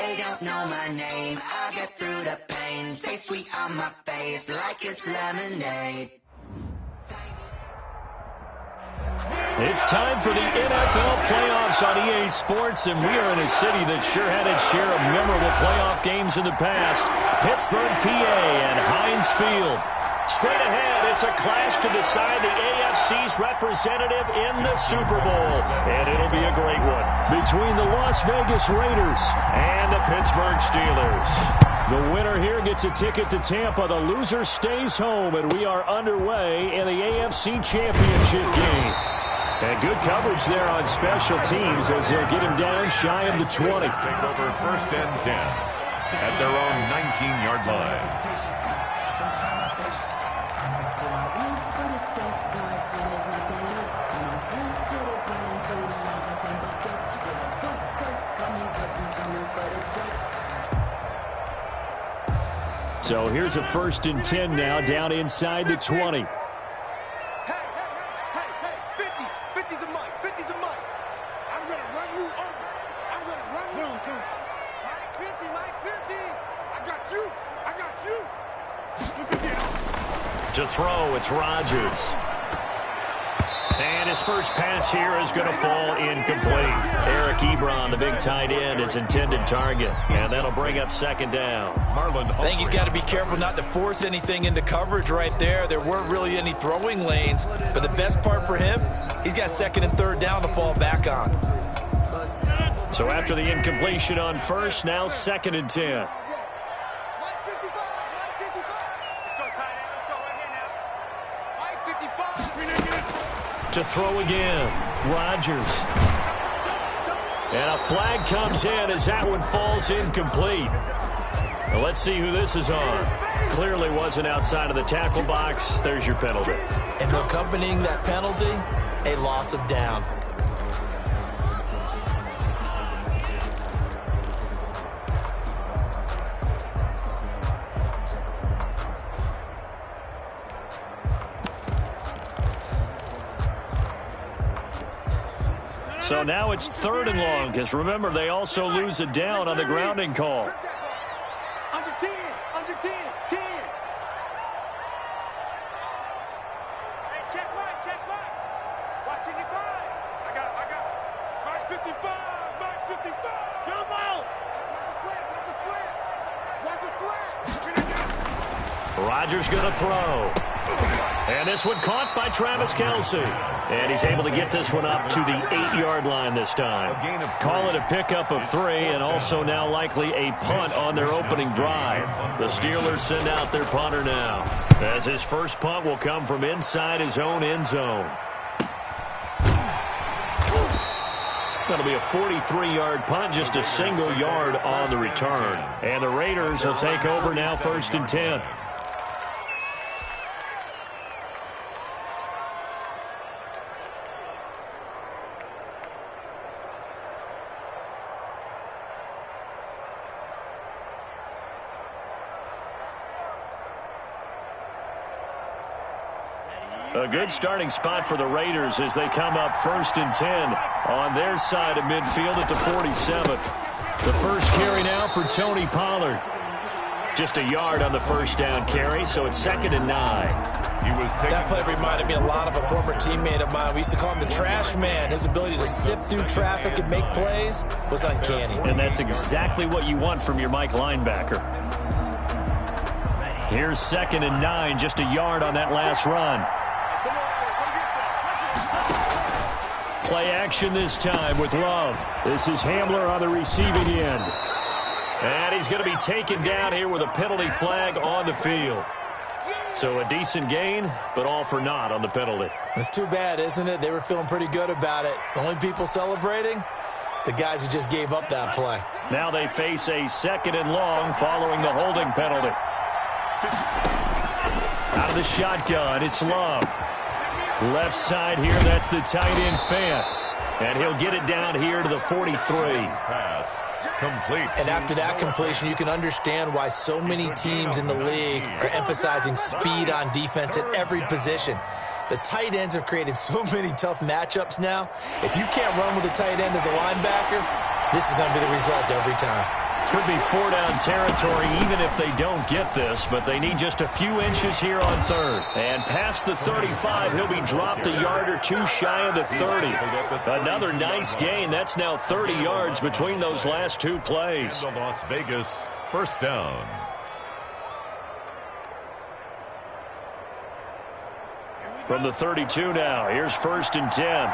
They don't know my name. I get through the pain. Taste sweet on my face like it's lemonade. It's time for the NFL playoffs on EA Sports, and we are in a city that sure had its share of memorable playoff games in the past. Pittsburgh, PA, and Heinz Field. Straight ahead, it's a clash to decide the AFC's representative in the Super Bowl. And it'll be a great one between the Las Vegas Raiders and the Pittsburgh Steelers. The winner here gets a ticket to Tampa. The loser stays home, and we are underway in the AFC Championship game. And good coverage there on special teams as they'll get him down shy of the 20. Take over 1st and 10 at their own 19-yard line. So here's a 1st and 10 now, down inside the 20. To throw, it's Rodgers. And his first pass here is going to fall incomplete. Yr1, the big tight end, his intended target. And that'll bring up 2nd down. I think he's got to be careful not to force anything into coverage right there. There weren't really any throwing lanes. But the best part for him, he's got 2nd and 3rd down to fall back on. So after the incompletion on 1st, now 2nd and 10. To throw again, Rodgers. And a flag comes in as that one falls incomplete. Now let's see who this is on. Clearly wasn't outside of the tackle box. There's your penalty. And accompanying that penalty, a loss of down. So now it's 3rd and long, because remember, they also lose a down on the grounding call. Under 10, 10. Hey, check right. Watching it right. I got. Mark 55. Come on. Watch the slant. Rodgers going to throw. And this one caught by Travis Kelce. And he's able to get this one up to the 8-yard line this time. Call it a pickup of 3, and also now likely a punt on their opening drive. The Steelers send out their punter now, as his first punt will come from inside his own end zone. That'll be a 43-yard punt, just a single yard on the return. And the Raiders will take over now 1st and 10. A good starting spot for the Raiders as they come up 1st and 10 on their side of midfield at the 47. The first carry now for Tony Pollard. Just a yard on the first down carry, so it's 2nd and 9. That play reminded me a lot of a former teammate of mine. We used to call him the trash man. His ability to sift through traffic and make plays was uncanny. And that's exactly what you want from your Mike linebacker. Here's 2nd and 9, just a yard on that last run. Play action this time with Love. This is Hamler on the receiving end. And he's going to be taken down here with a penalty flag on the field. So a decent gain, but all for naught on the penalty. It's too bad, isn't it? They were feeling pretty good about it. The only people celebrating, the guys who just gave up that play. Now they face a 2nd and long following the holding penalty. Out of the shotgun, it's Love. Left side here, that's the tight end Fant. And he'll get it down here to the 43. Pass complete. And after that completion, you can understand why so many teams in the league are emphasizing speed on defense at every position. The tight ends have created so many tough matchups now. If you can't run with a tight end as a linebacker, this is going to be the result every time. Could be 4-down territory even if they don't get this, but they need just a few inches here on third. And past the 35, he'll be dropped a yard or two shy of the 30. Another nice gain. That's now 30 yards between those last two plays. And the Las Vegas first down. From the 32 now, here's 1st and 10.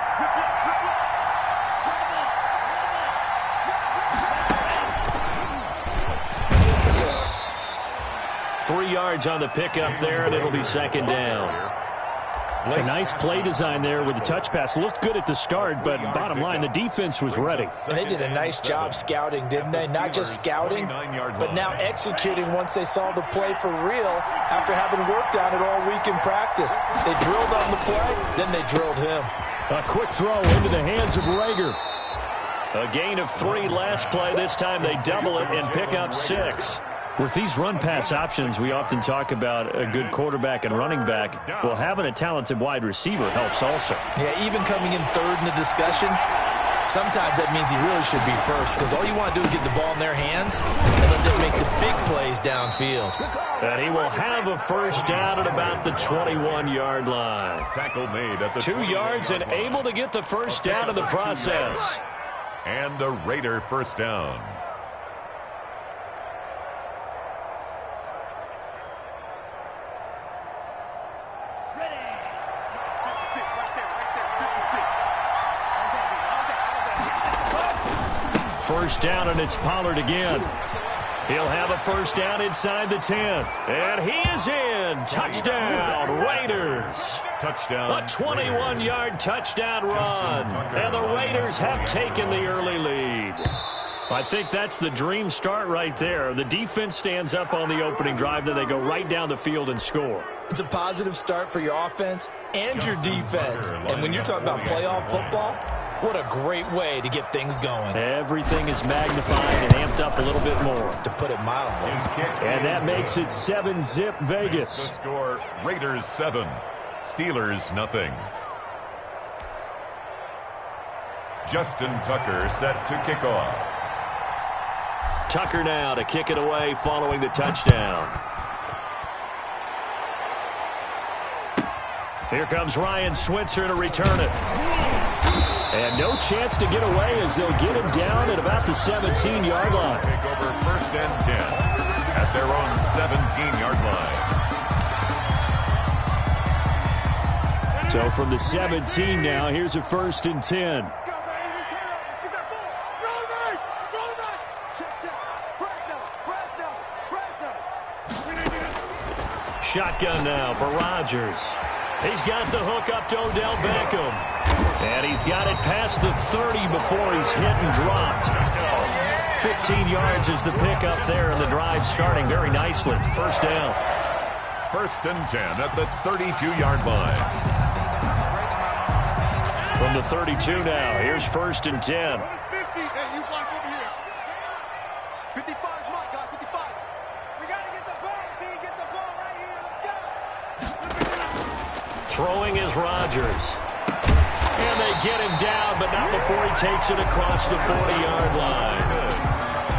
3 yards on the pickup there, and it'll be 2nd down. A nice play design there with the touch pass. Looked good at the start, but bottom line, the defense was ready. And they did a nice job scouting, didn't they? Not just scouting, but now executing once they saw the play for real after having worked on it all week in practice. They drilled on the play, then they drilled him. A quick throw into the hands of Rager. A gain of 3 last play. This time they double it and pick up 6. With these run-pass options, we often talk about a good quarterback and running back. Well, having a talented wide receiver helps also. Yeah, even coming in third in the discussion, sometimes that means he really should be first, because all you want to do is get the ball in their hands and let them make the big plays downfield. And he will have a first down at about the 21-yard line. Tackle made at the 2 yards and able to get the first down in the process. And a Raider first down. First down, and it's Pollard again. He'll have a first down inside the 10. And he is in. Touchdown, Raiders. Touchdown. A 21-yard touchdown run. And the Raiders have taken the early lead. I think that's the dream start right there. The defense stands up on the opening drive, then they go right down the field and score. It's a positive start for your offense and your defense. And when you're talking about playoff football, what a great way to get things going. Everything is magnified and amped up a little bit more. To put it mildly. And that makes it 7-zip Vegas. The score, Raiders 7, Steelers nothing. Justin Tucker set to kick off. Tucker now to kick it away following the touchdown. Here comes Ryan Switzer to return it. And no chance to get away as they'll get him down at about the 17-yard line. Take over 1st and 10 at their own 17-yard line. So from the 17 now, here's a 1st and 10. Shotgun now for Rodgers. He's got the hook up to Odell Beckham. And he's got it past the 30 before he's hit and dropped. 15 yards is the pickup there, and the drive starting very nicely. First down. 1st and 10 at the 32-yard line. From the 32 now, here's 1st and 10. Throwing is Rodgers. And they get him down, but not before he takes it across the 40-yard line.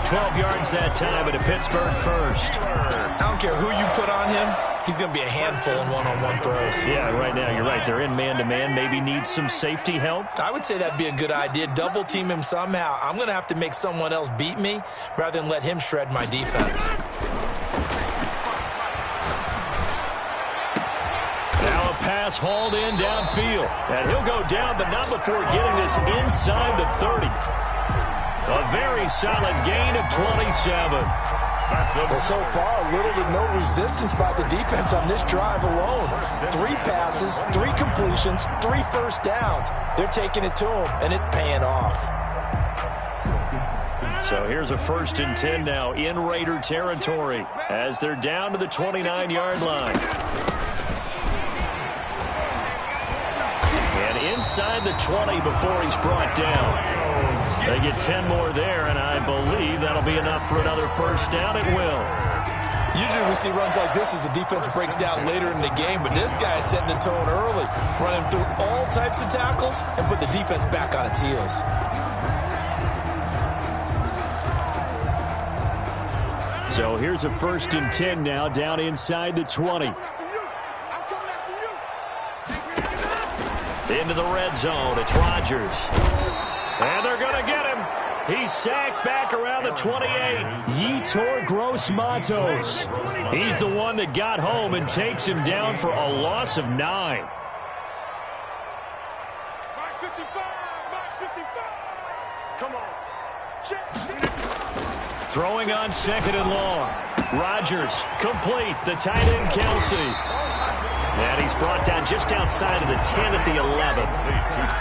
12 yards that time, and a Pittsburgh first. I don't care who you put on him. He's going to be a handful in one-on-one throws. Yeah, right now, you're right. They're in man-to-man. Maybe need some safety help. I would say that'd be a good idea. Double team him somehow. I'm going to have to make someone else beat me rather than let him shred my defense. Now a pass hauled in downfield. And he'll go down, but not before getting this inside the 30. A very solid gain of 27. Well, so far, little to no resistance by the defense on this drive alone. 3 passes, 3 completions, 3 first downs. They're taking it to him, and it's paying off. So here's a 1st and 10 now in Raider territory as they're down to the 29-yard line. And inside the 20 before he's brought down. They get 10 more there, and I believe that'll be enough for another first down. It will. Usually we see runs like this as the defense breaks down later in the game, but this guy is setting the tone early, running through all types of tackles and put the defense back on its heels. So here's a 1st and 10 now down inside the 20. Into the red zone. It's Rodgers. And they're going to get him. He's sacked back around the 28. Yetur Gross-Matos. He's the one that got home and takes him down for a loss of 9. Come on. Throwing on 2nd and long. Rodgers complete. The tight end, Kelsey. And he's brought down just outside of the 10 at the 11.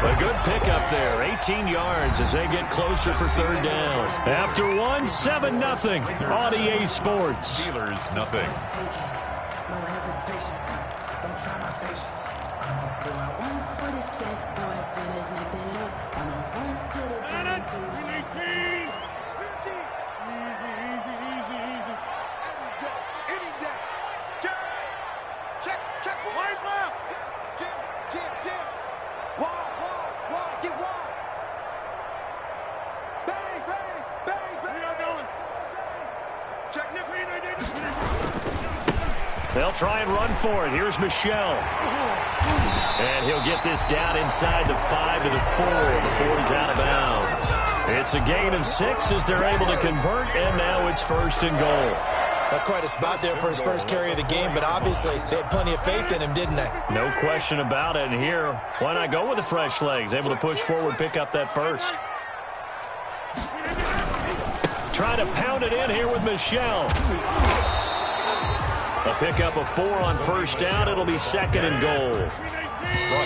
A good pickup there. 18 yards as they get closer for 3rd down. After 1, 7-0 on EA Sports. Steelers, nothing. No hesitation. Don't try my patience. I'ma pull out 146. Boy, till there's nothing left. I'ma run to the bank to Any day. Check. Right left. Jim. Wide. Get wide. Bang. We are doing. Check, Nick. They'll try and run for it. Here's Michelle. And he'll get this down inside the 5 to the 4 before he's out of bounds. It's a gain of 6 as they're able to convert, and now it's 1st and goal. That's quite a spot there for his first carry of the game, but obviously they had plenty of faith in him, didn't they? No question about it. And here, why not go with the fresh legs? Able to push forward, pick up that 1st. Try to pound it in here with Michelle. A pickup of 4 on 1st down. It'll be 2nd and goal.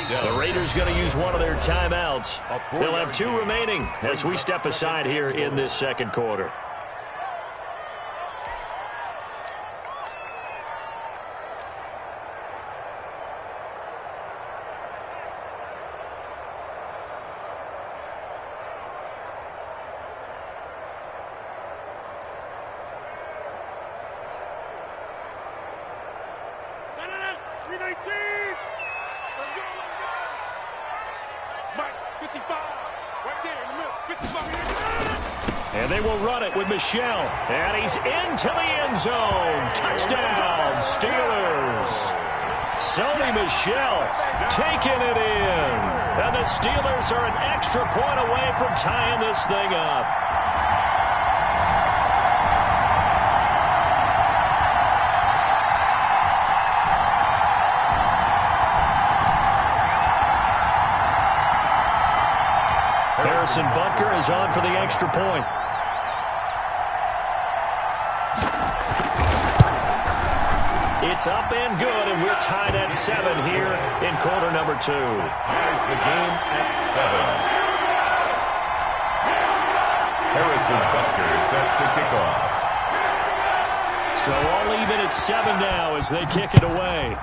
The Raiders going to use one of their timeouts. They'll have 2 remaining as we step aside here in this 2nd quarter. And they will run it with Michelle. And he's into the end zone. Touchdown, Steelers. Sony Michel taking it in. And the Steelers are an extra point away from tying this thing up. Harrison Butker is on for the extra point. It's up and good, and we're tied at 7 here in quarter number 2. Ties the game at 7. Harrison Butker set to kick off. So all even at 7 now as they kick it away.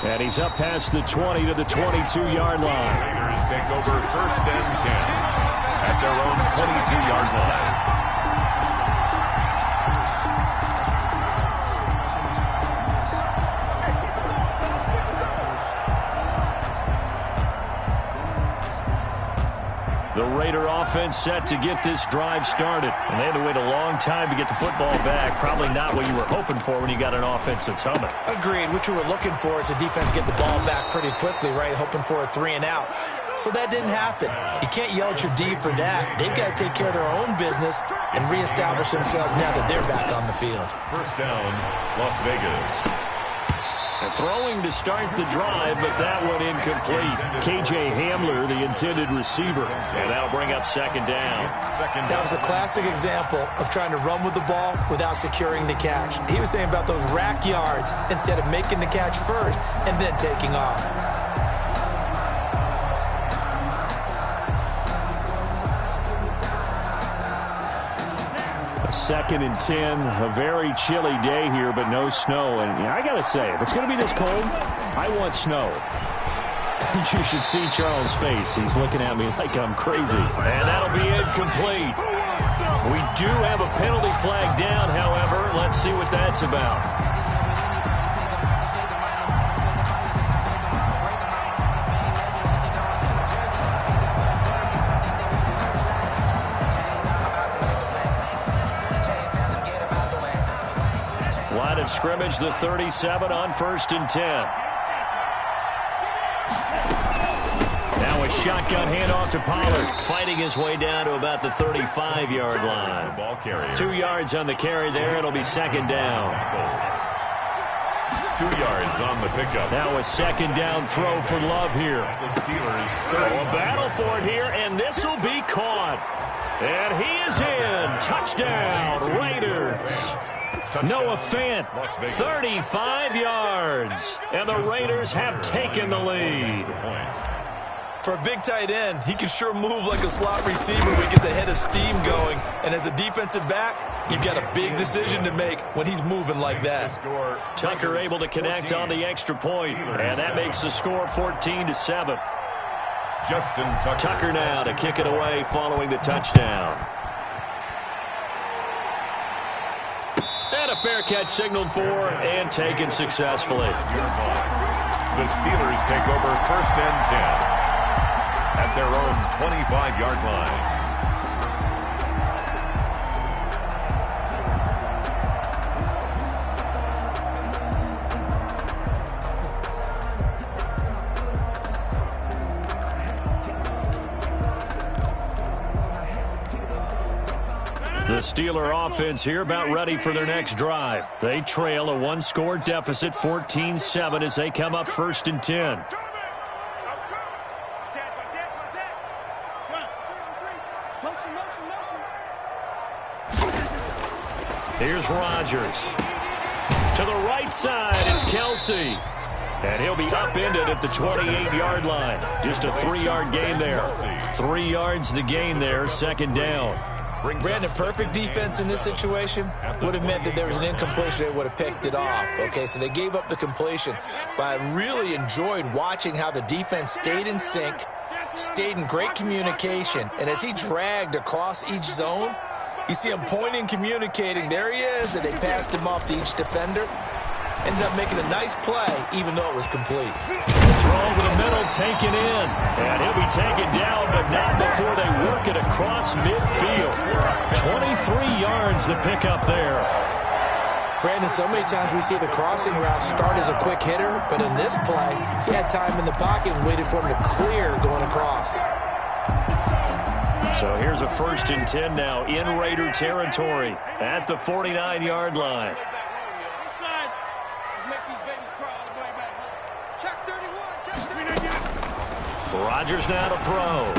And he's up past the 20 to the 22-yard line. Raiders take over 1st and 10 at their own 22-yard line. The Raider offense set to get this drive started. And they had to wait a long time to get the football back. Probably not what you were hoping for when you got an offense that's humming. Agreed. What you were looking for is the defense get the ball back pretty quickly, right? Hoping for a 3 and out. So that didn't happen. You can't yell at your D for that. They've got to take care of their own business and reestablish themselves now that they're back on the field. 1st down, Las Vegas. Throwing to start the drive, but that one incomplete. KJ Hamler, the intended receiver, and that'll bring up 2nd down. That was a classic example of trying to run with the ball without securing the catch. He was thinking about those rack yards instead of making the catch first and then taking off. A 2nd and 10, a very chilly day here, but no snow. And I got to say, if it's going to be this cold, I want snow. You should see Charles' face. He's looking at me like I'm crazy. And that'll be incomplete. We do have a penalty flag down, however. Let's see what that's about. at scrimmage, the 37 on 1st and 10. Now a shotgun handoff to Pollard, fighting his way down to about the 35-yard line. Ball carrier. 2 yards on the carry there. It'll be 2nd down. 2 yards on the pickup. Now a 2nd down throw for Love here. The Steelers. A battle for it here, and this will be caught. And he is in. Touchdown, Raiders. Noah Fant, 35 yards. And the Raiders have taken the lead. For a big tight end, he can sure move like a slot receiver when he gets a head of steam going. And as a defensive back, you've got a big decision to make when he's moving like that. Tucker able to connect on the extra point, and that makes the score 14-7. Justin Tucker now to kick it away following the touchdown. And a fair catch signaled for and taken successfully. The Steelers take over 1st and 10 at their own 25-yard line. The Steeler offense here about ready for their next drive. They trail a 1-score deficit, 14-7, as they come up 1st and 10. Here's Rodgers. To the right side, it's Kelsey. And he'll be upended at the 28-yard line. Just a 3-yard gain there. 3 yards the gain there, 2nd down. Brandon, perfect defense in this situation would have meant that there was an incompletion. They would have picked it off. Okay, so they gave up the completion. But I really enjoyed watching how the defense stayed in sync, stayed in great communication. And as he dragged across each zone, you see him pointing, communicating. There he is, and they passed him off to each defender. Ended up making a nice play, even though it was complete. Throw over the middle, taken in. And he'll be taken down, but not before they work it across midfield. 23 yards the pickup there. Brandon, so many times we see the crossing route start as a quick hitter, but in this play, he had time in the pocket and waited for him to clear going across. So here's a 1st and 10 now in Raider territory at the 49-yard line. Rodgers now to throw.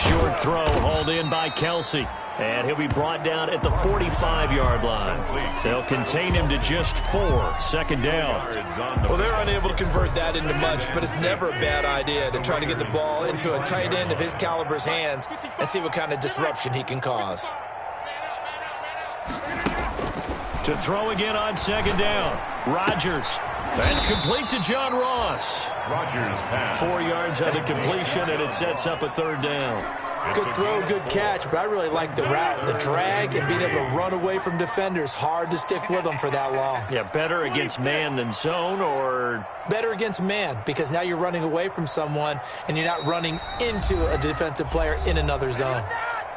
Short throw hauled in by Kelsey. And he'll be brought down at the 45-yard line. They'll contain him to just 4. 2nd down. Well, they're unable to convert that into much, but it's never a bad idea to try to get the ball into a tight end of his caliber's hands and see what kind of disruption he can cause. To throw again on 2nd down. Rodgers. That's complete to John Ross. Rodgers pass. 4 yards on the completion, and it sets up a 3rd down. Good throw, good catch, but I really like the route, the drag, and being able to run away from defenders. Hard to stick with them for that long. Yeah, better against man than zone, or? Better against man, because now you're running away from someone, and you're not running into a defensive player in another zone.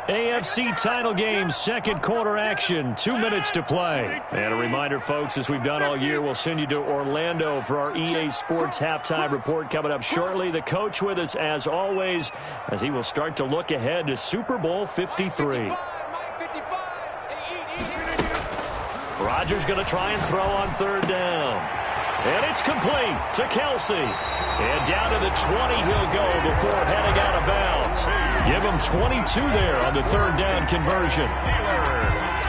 AFC title game, 2nd quarter action, 2 minutes to play. And a reminder, folks, as we've done all year, we'll send you to Orlando for our EA Sports halftime report coming up shortly. The coach with us, as always, as he will start to look ahead to Super Bowl 53. Rodgers going to try and throw on 3rd down. And it's complete to Kelsey. And down to the 20 he'll go before heading out of bounds. Give him 22 there on the 3rd down conversion.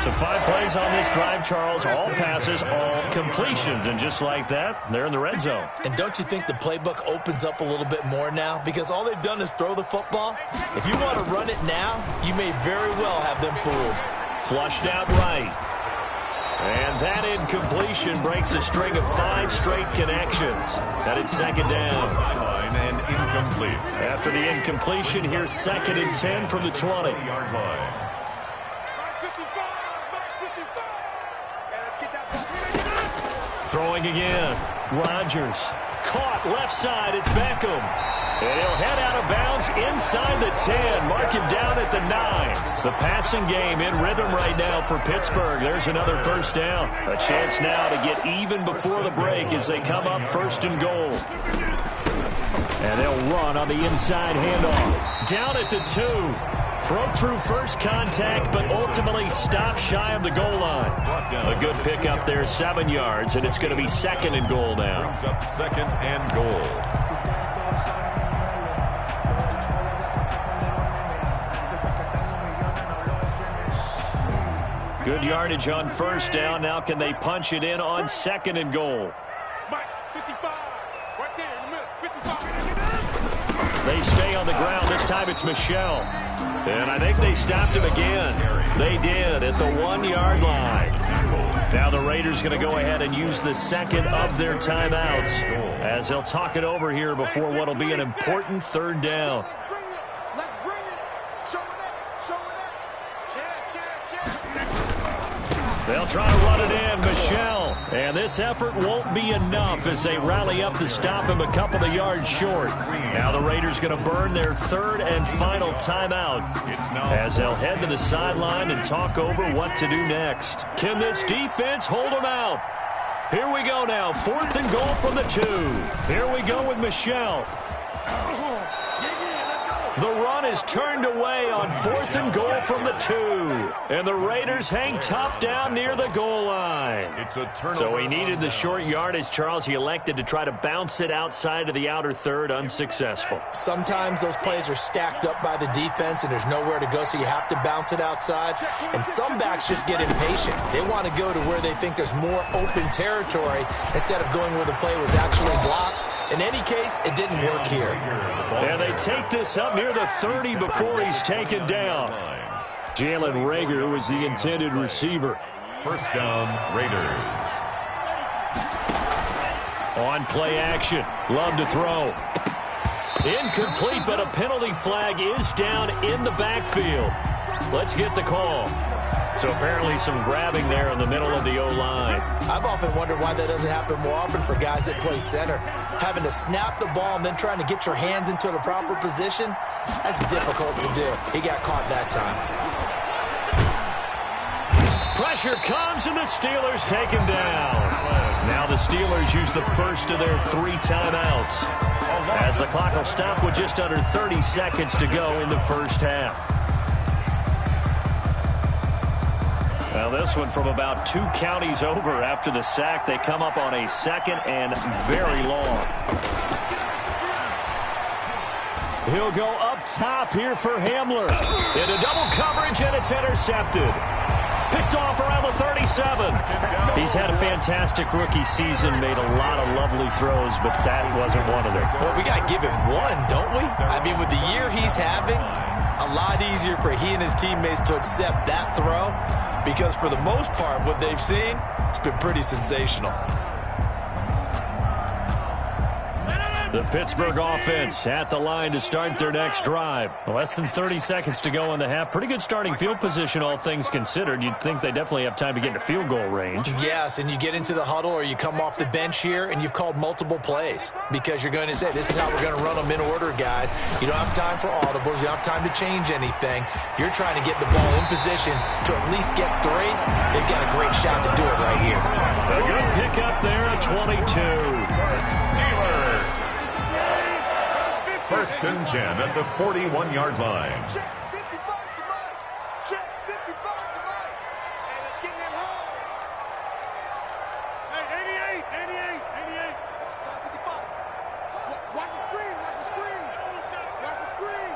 So 5 plays on this drive, Charles. All passes, all completions. And just like that, they're in the red zone. And don't you think the playbook opens up a little bit more now? Because all they've done is throw the football. If you want to run it now, you may very well have them fooled. Flushed out right. And that incompletion breaks a string of 5 straight connections. That is 2nd down. Sideline and incomplete. After the incompletion, here's 2nd and 10 from the 20-yard line. Throwing again. Rodgers. caught left side. It's Beckham. And he'll head out of bounds inside the 10. Mark him down at the 9. The passing game in rhythm right now for Pittsburgh. There's another first down. A chance now to get even before the break as they come up 1st and goal. And they'll run on the inside handoff. Down at the 2. Broke through first contact, but ultimately stopped shy of the goal line. A good pickup there, 7 yards, and it's going to be 2nd and goal now. Brings up 2nd and goal. Good yardage on first down. Now can they punch it in on 2nd and goal? They stay on the ground. This time it's Michel. And I think they stopped him again. They did at the 1-yard line. Now the Raiders going to go ahead and use the 2nd of their timeouts as they'll talk it over here before what will be an important 3rd down. Let's bring it. Show it up. Show it up. They'll try to run it in. Michel. And this effort won't be enough as they rally up to stop him a couple of yards short. Now the Raiders going to burn their 3rd and final timeout as they'll head to the sideline and talk over what to do next. Can this defense hold them out? Here we go now. 4th and goal from the 2. Here we go with Michel. The run is turned away on 4th and goal from the 2. And the Raiders hang tough down near the goal line. It's a turnover. So he needed the short yardage, Charles. He elected to try to bounce it outside of the outer 3rd, unsuccessful. Sometimes those plays are stacked up by the defense and there's nowhere to go, so you have to bounce it outside. And some backs just get impatient. They want to go to where they think there's more open territory instead of going where the play was actually blocked. In any case, it didn't work here. And they take this up near the 30 before he's taken down. Jalen Reagor was the intended receiver. 1st down, Raiders. On play action. Love to throw. Incomplete, but a penalty flag is down in the backfield. Let's get the call. So apparently some grabbing there in the middle of the O-line. I've often wondered why that doesn't happen more often for guys that play center. Having to snap the ball and then trying to get your hands into the proper position, that's difficult to do. He got caught that time. Pressure comes and the Steelers take him down. Now the Steelers use the first of their 3 timeouts as the clock will stop with just under 30 seconds to go in the first half. Well, this one from about 2 counties over after the sack. They come up on a 2nd and very long. He'll go up top here for Hamler. Into double coverage, and it's intercepted. Picked off around the 37. He's had a fantastic rookie season, made a lot of lovely throws, but that wasn't one of them. Well, we got to give him one, don't we? I mean, with the year he's having, a lot easier for he and his teammates to accept that throw. Because for the most part, what they've seen, it's been pretty sensational. The Pittsburgh offense at the line to start their next drive. Less than 30 seconds to go in the half. Pretty good starting field position, all things considered. You'd think they definitely have time to get into field goal range. Yes, and you get into the huddle or you come off the bench here and you've called multiple plays because you're going to say, this is how we're going to run them in order, guys. You don't have time for audibles. You don't have time to change anything. You're trying to get the ball in position to at least get 3. They've got a great shot to do it right here. A good pickup there at 22. Steelers. 1st and 10 at the 41-yard line. Check 55 to Mike. Check 55 to Mike. And it's getting in home. Hey, 88. 55. Watch the screen. Watch the screen. Watch the screen.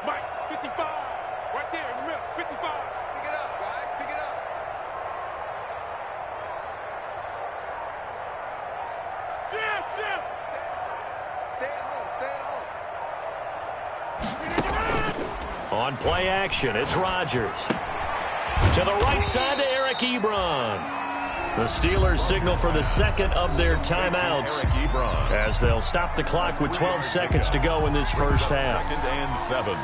Mike, 55. Right there in the middle. 55. Pick it up, guys. Pick it up. Jim. Stay at home. Stay at home. On play action, it's Rodgers. To the right side to Yr1. The Steelers signal for the 2nd of their timeouts as they'll stop the clock with 12 seconds to go in this first half. 2nd and 7.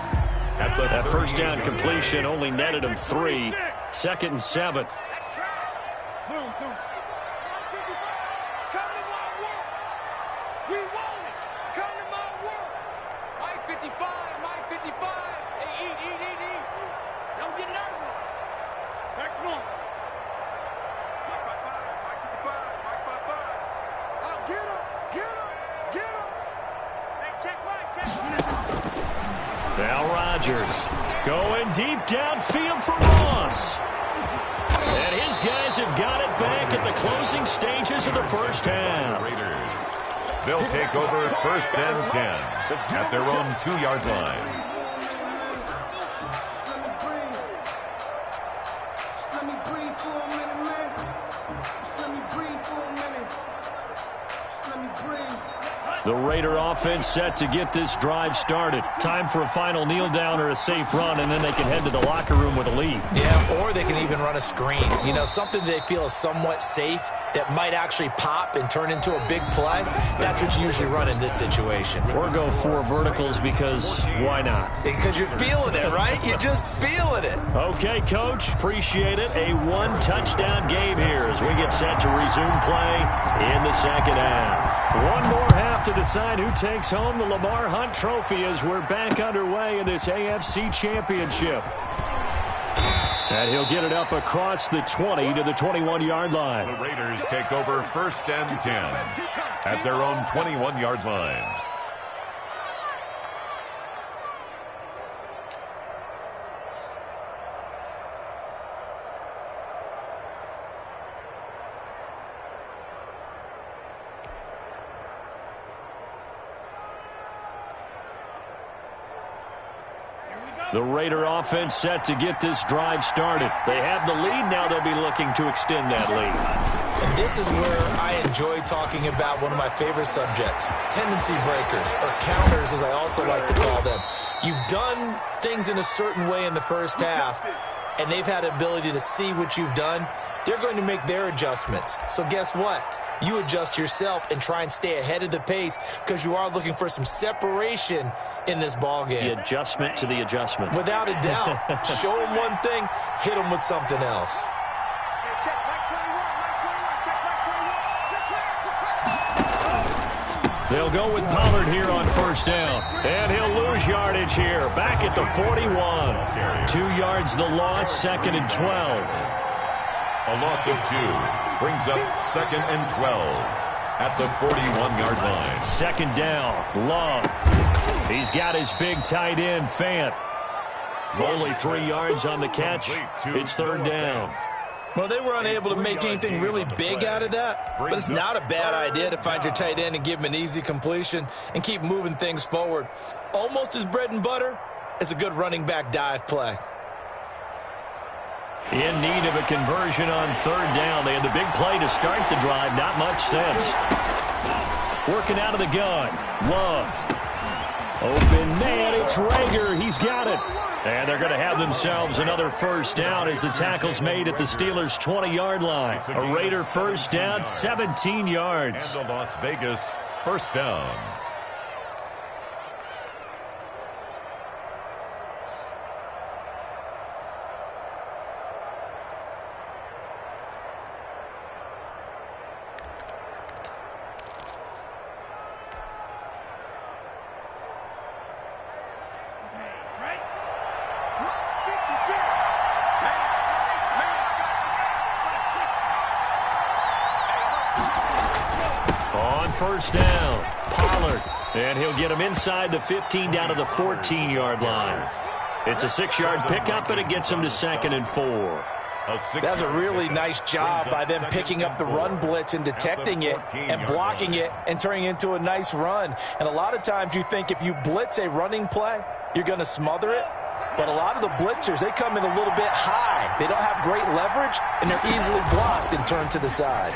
That first down completion only netted him 3. 2nd and 7. We want it. Come to my work. Mike 55, Mike 55. Hey, eat. Don't get nervous. Back one. Mike 55, Mike 55, Mike 55. Oh, get him. Hey, check right. Now Rodgers going deep downfield for Moss. And his guys have got it back at the closing stages of the first half. Raiders. They'll take over 1st and 10 at their own 2-yard line. Let me breathe for a minute, man. Just let me breathe for a minute. Just let me breathe. The Raider offense set to get this drive started. Time for a final kneel down or a safe run, and then they can head to the locker room with a lead. Yeah, or they can even run a screen. You know, something they feel is somewhat safe that might actually pop and turn into a big play. That's what you usually run in this situation. Or go 4 verticals because why not? Because you're feeling it, right? You're just feeling it. Okay, Coach. Appreciate it. A 1-touchdown game here as we get set to resume play in the second half. One more half to decide who takes home the Lamar Hunt Trophy as we're back underway in this AFC Championship. And he'll get it up across the 20 to the 21-yard line. The Raiders take over 1st and 10 at their own 21-yard line. The Raider offense set to get this drive started. They have the lead. Now they'll be looking to extend that lead. And this is where I enjoy talking about one of my favorite subjects, tendency breakers, or counters as I also like to call them. You've done things in a certain way in the first half, and they've had the ability to see what you've done. They're going to make their adjustments. So guess what? You adjust yourself and try and stay ahead of the pace because you are looking for some separation in this ball game. The adjustment to the adjustment. Without a doubt. Show them one thing, hit them with something else. They'll go with Pollard here on 1st down. And he'll lose yardage here. Back at the 41. 2 yards the loss, 2nd and 12. A loss of 2 brings up 2nd and 12 at the 41-yard line. 2nd down, Love. He's got his big tight end, Fant. Only 3 yards on the catch. It's 3rd down. Well, they were unable to make anything really big out of that, but it's not a bad idea to find your tight end and give him an easy completion and keep moving things forward. Almost as bread and butter as a good running back dive play. In need of a conversion on 3rd down. They had the big play to start the drive. Not much sense. Working out of the gun. Love. Open man. It's Rager. He's got it. And they're going to have themselves another 1st down as the tackle's made at the Steelers' 20-yard line. A Raider 1st down, 17 yards. And the Las Vegas 1st down. On 1st down, Pollard. And he'll get him inside the 15 down to the 14-yard line. It's a 6-yard pickup, and it gets him to 2nd and 4. That's a really nice job by them picking up the run blitz and detecting it and blocking it and turning it into a nice run. And a lot of times you think if you blitz a running play, you're going to smother it. But a lot of the blitzers, they come in a little bit high. They don't have great leverage, and they're easily blocked and turned to the side.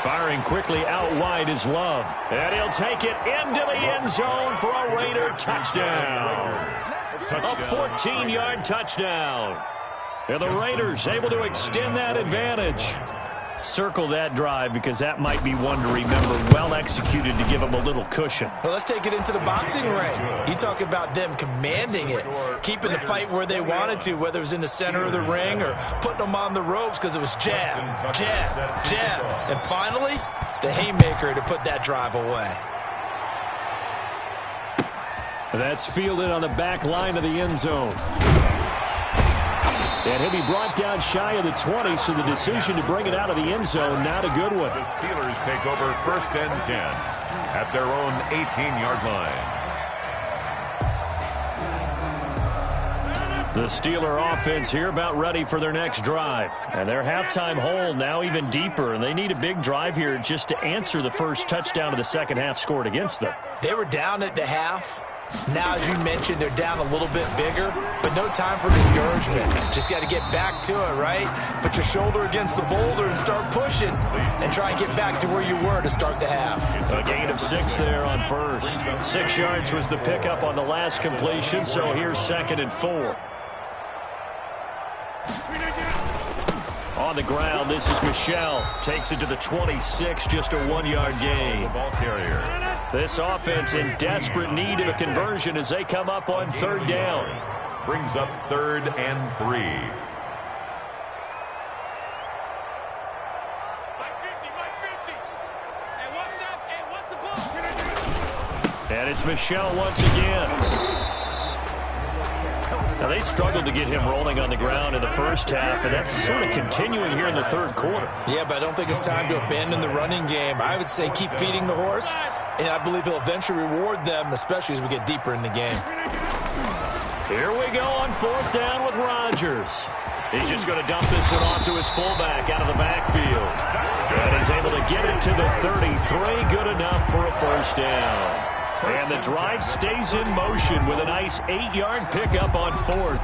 Firing quickly out wide is Love. And he'll take it into the end zone for a Raider touchdown. A 14-yard touchdown. And the Raiders able to extend that advantage. Circle that drive because that might be one to remember. Well executed to give them a little cushion. Well, let's take it into the boxing ring. You talk about them commanding it, keeping the fight where they wanted to, whether it was in the center of the ring or putting them on the ropes because it was jab, jab, jab. And finally, the haymaker to put that drive away. That's fielded on the back line of the end zone. And he'll be brought down shy of the 20, so the decision to bring it out of the end zone, not a good one. The Steelers take over 1st and 10 at their own 18-yard line. The Steeler offense here about ready for their next drive. And their halftime hole now even deeper, and they need a big drive here just to answer the first touchdown of the second half scored against them. They were down at the half. Now, as you mentioned, they're down a little bit bigger, but no time for discouragement. Just got to get back to it, right? Put your shoulder against the boulder and start pushing and try and get back to where you were to start the half. A gain of 6 there on first. 6 yards was the pickup on the last completion, so here's 2nd and 4. On the ground, this is Michel. Takes it to the 26, just a 1-yard gain. Ball carrier. This offense in desperate need of a conversion as they come up on 3rd down. Brings up 3rd and 3. And it's Michel once again. Now, they struggled to get him rolling on the ground in the first half, and that's sort of continuing here in the 3rd quarter. Yeah, but I don't think it's time to abandon the running game. I would say keep feeding the horse, and I believe he'll eventually reward them, especially as we get deeper in the game. Here we go on 4th down with Rodgers. He's just going to dump this one off to his fullback out of the backfield. And he's able to get it to the 33. Good enough for a 1st down. And the drive stays in motion with a nice 8-yard pickup on 4th.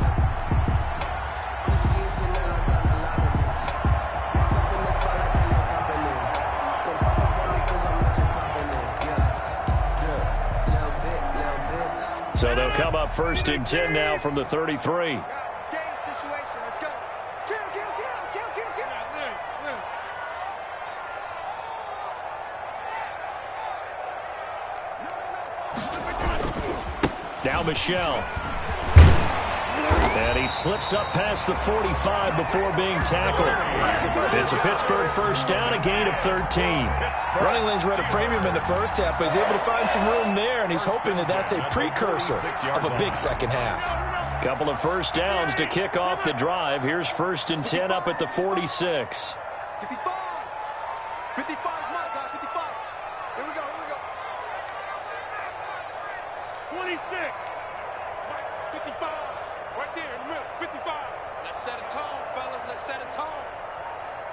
So they'll come up 1st and 10 now from the 33. Now Michel. And he slips up past the 45 before being tackled. It's a Pittsburgh 1st down, a gain of 13. Running lanes were at a premium in the first half, but he's able to find some room there, and he's hoping that that's a precursor of a big second half. Couple of 1st downs to kick off the drive. Here's 1st and 10 up at the 46. 55. 55, my guy, 55. Here we go, here we go. 26. 55. Right there in the middle, 55. Let's set a tone, fellas. Let's set a tone.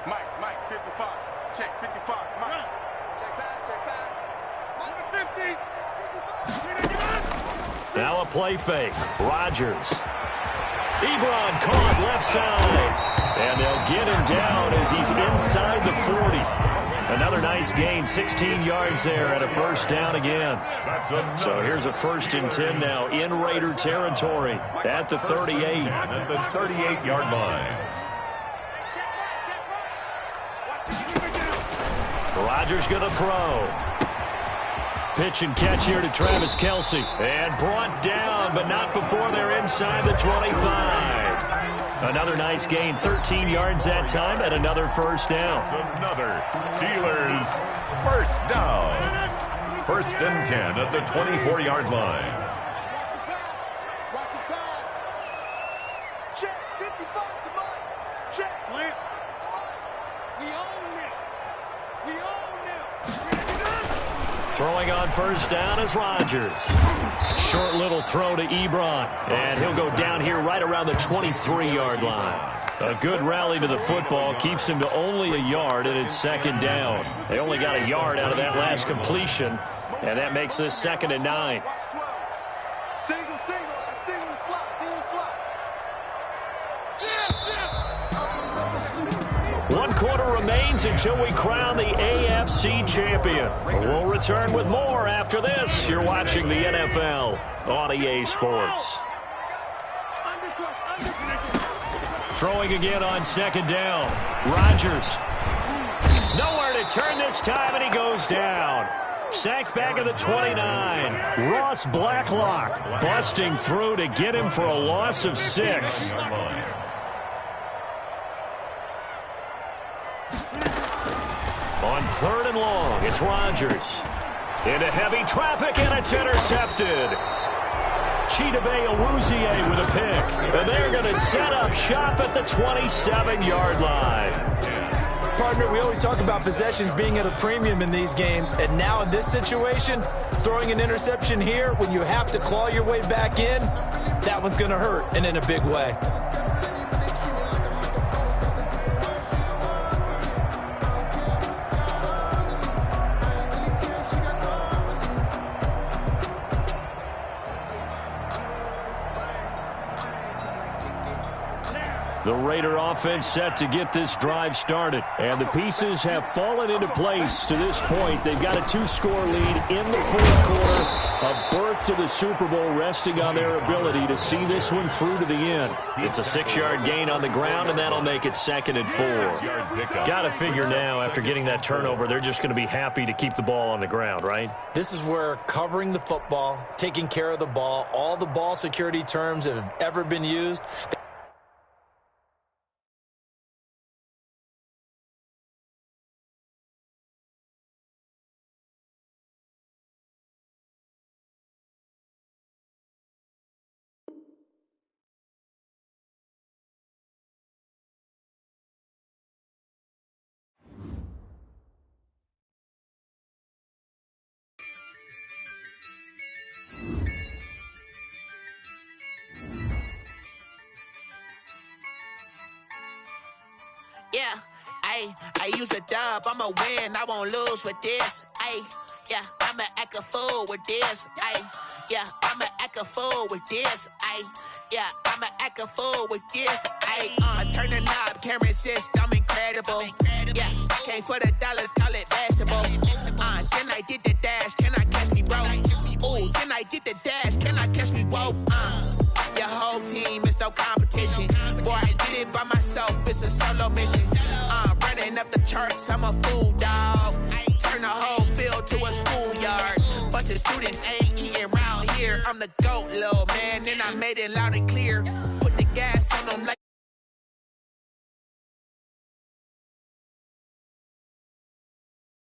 Mike, 55. Check, 55. Mike. Check pass. Mike, 50. Now a play fake. Rodgers. Yr1 caught left side. And they'll get him down as he's inside the 40. Another nice gain, 16 yards there and a 1st down again. So here's a 1st and 10 now in Raider territory at the 38. At the 38-yard line. Rodgers going to throw. Pitch and catch here to Travis Kelce. And brought down, but not before they're inside the 25. Another nice gain, 13 yards that time, and another 1st down. Another Steelers 1st down. 1st and 10 at the 24-yard line. Watch the pass. Check, 55 to Mike. Check. We own them. Throwing on 1st down is Rodgers. Short little throw to Yr1. And he'll go down here right around the 23-yard line. A good rally to the football keeps him to only a yard, and it's 2nd down. They only got a yard out of that last completion, and that makes this 2nd and 9. Single, slot. 1 quarter remains until we crown the AFC champion. We'll return with more after this. You're watching the NFL on EA Sports. Throwing again on 2nd down. Rodgers. Nowhere to turn this time, and he goes down. Sacked back at the 29. Ross Blacklock busting through to get him for a loss of 6. On 3rd and long, it's Rodgers. Into heavy traffic, and it's intercepted. Chidobe Awuzie with a pick. And they're going to set up shop at the 27-yard line. Partner, we always talk about possessions being at a premium in these games. And now in this situation, throwing an interception here when you have to claw your way back in, that one's going to hurt, and in a big way. The Raider offense set to get this drive started. And the pieces have fallen into place to this point. They've got a 2-score lead in the 4th quarter. A berth to the Super Bowl resting on their ability to see this one through to the end. It's a 6-yard gain on the ground, and that'll make it 2nd and 4. Got to figure now, after getting that turnover, they're just going to be happy to keep the ball on the ground, right? This is where covering the football, taking care of the ball, all the ball security terms that have ever been used. Yeah, I use a dub, I'ma win, I won't lose with this. Yeah, I'ma act a fool with this. Yeah, I'ma act a fool with this. Yeah, I'ma act a fool with this. I turn the knob, can't resist, I'm incredible. Yeah, came for the dollars, call it vegetable. Then I did the dash, can I catch me, bro? Ooh, then I did the dash, can I catch me, whoa? Your whole team is no competition. Boy, I did it by myself, it's a solo mission. Running up the charts, I'm a fool, dog. Turn the whole field to a schoolyard. Bunch of students ain't eating around here. I'm the GOAT, little man, and I made it loud and clear.